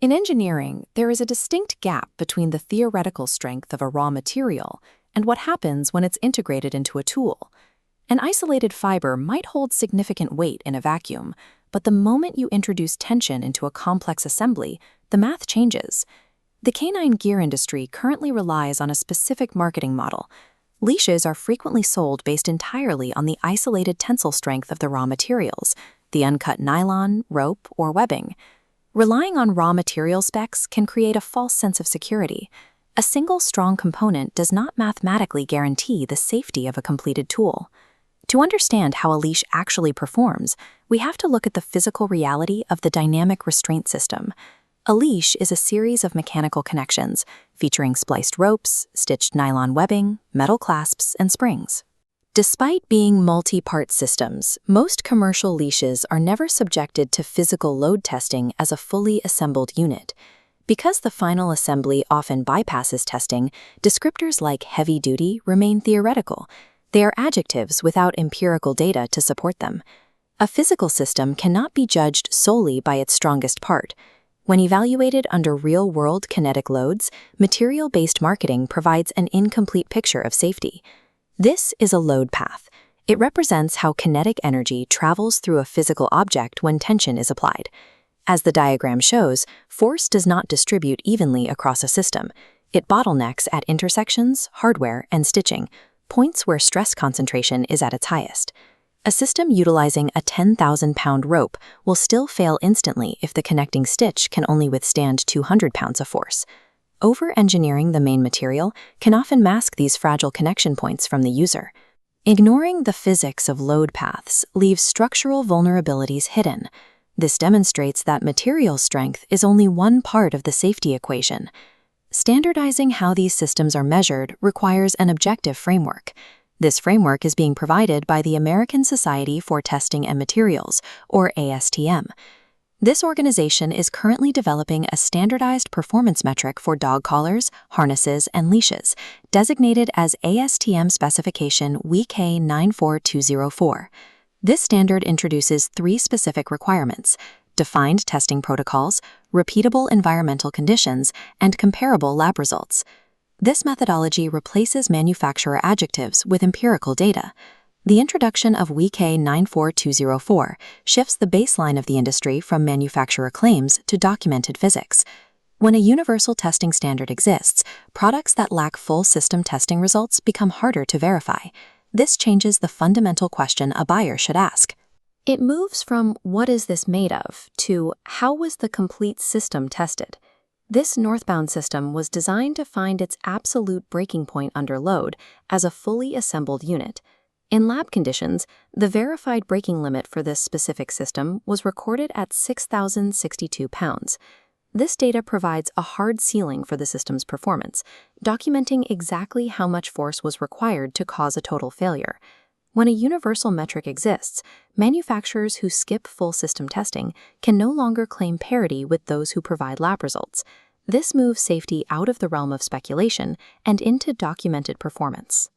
In engineering, there is a distinct gap between the theoretical strength of a raw material and what happens when it's integrated into a tool. An isolated fiber might hold significant weight in a vacuum, but the moment you introduce tension into a complex assembly, the math changes. The canine gear industry currently relies on a specific marketing model. Leashes are frequently sold based entirely on the isolated tensile strength of the raw materials, the uncut nylon, rope, or webbing. Relying on raw material specs can create a false sense of security. A single strong component does not mathematically guarantee the safety of a completed tool. To understand how a leash actually performs, we have to look at the physical reality of the dynamic restraint system. A leash is a series of mechanical connections, featuring spliced ropes, stitched nylon webbing, metal clasps, and springs. Despite being multi-part systems, most commercial leashes are never subjected to physical load testing as a fully assembled unit. Because the final assembly often bypasses testing, descriptors like heavy-duty remain theoretical. They are adjectives without empirical data to support them. A physical system cannot be judged solely by its strongest part. When evaluated under real-world kinetic loads, material-based marketing provides an incomplete picture of safety. This is a load path. It represents how kinetic energy travels through a physical object when tension is applied. As the diagram shows, force does not distribute evenly across a system. It bottlenecks at intersections, hardware, and stitching, points where stress concentration is at its highest. A system utilizing a 10,000-pound rope will still fail instantly if the connecting stitch can only withstand 200 pounds of force. Over-engineering the main material can often mask these fragile connection points from the user. Ignoring the physics of load paths leaves structural vulnerabilities hidden. This demonstrates that material strength is only one part of the safety equation. Standardizing how these systems are measured requires an objective framework. This framework is being provided by the American Society for Testing and Materials, or ASTM. This organization is currently developing a standardized performance metric for dog collars, harnesses, and leashes, designated as ASTM Specification WK94204. This standard introduces 3 specific requirements: defined testing protocols, repeatable environmental conditions, and comparable lab results. This methodology replaces manufacturer adjectives with empirical data. The introduction of WK94204 shifts the baseline of the industry from manufacturer claims to documented physics. When a universal testing standard exists, products that lack full system testing results become harder to verify. This changes the fundamental question a buyer should ask. It moves from "what is this made of" to "how was the complete system tested?" This northbound system was designed to find its absolute breaking point under load as a fully assembled unit. In lab conditions, the verified breaking limit for this specific system was recorded at 6,062 pounds. This data provides a hard ceiling for the system's performance, documenting exactly how much force was required to cause a total failure. When a universal metric exists, manufacturers who skip full system testing can no longer claim parity with those who provide lab results. This moves safety out of the realm of speculation and into documented performance.